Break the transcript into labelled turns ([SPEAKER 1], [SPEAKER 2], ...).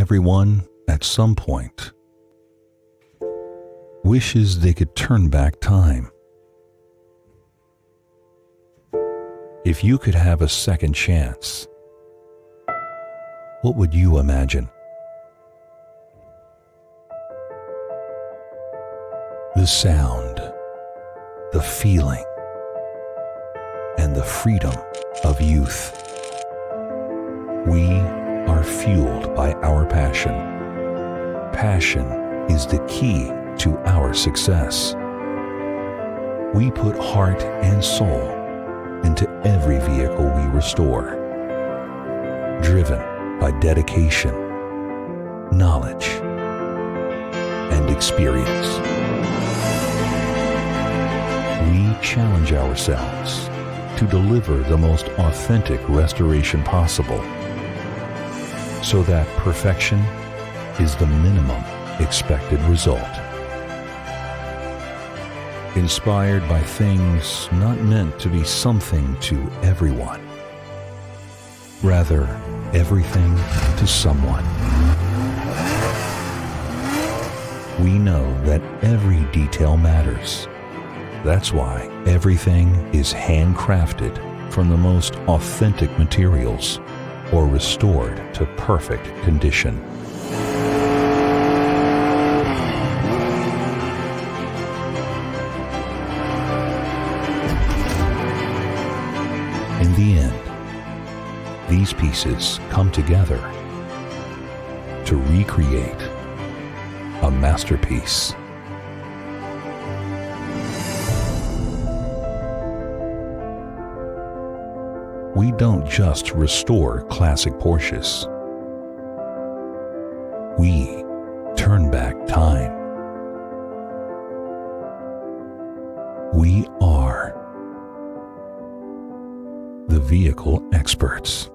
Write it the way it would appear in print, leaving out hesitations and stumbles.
[SPEAKER 1] everyone, at some point, wishes they could turn back time. If you could have a second chance, what would you imagine? The sound, the feeling, and the freedom of youth. We are fueled by our passion. Passion is the key to our success. We put heart and soul into every vehicle we restore, driven by dedication, knowledge, and experience. We challenge ourselves to deliver the most authentic restoration possible, so that perfection is the minimum expected result. Inspired by things not meant to be something to everyone, rather everything to someone. We know that every detail matters. That's why everything is handcrafted from the most authentic materials or restored to perfect condition. In the end, these pieces come together to recreate a masterpiece. We don't just restore classic Porsches. We turn back time. We are the vehicle experts.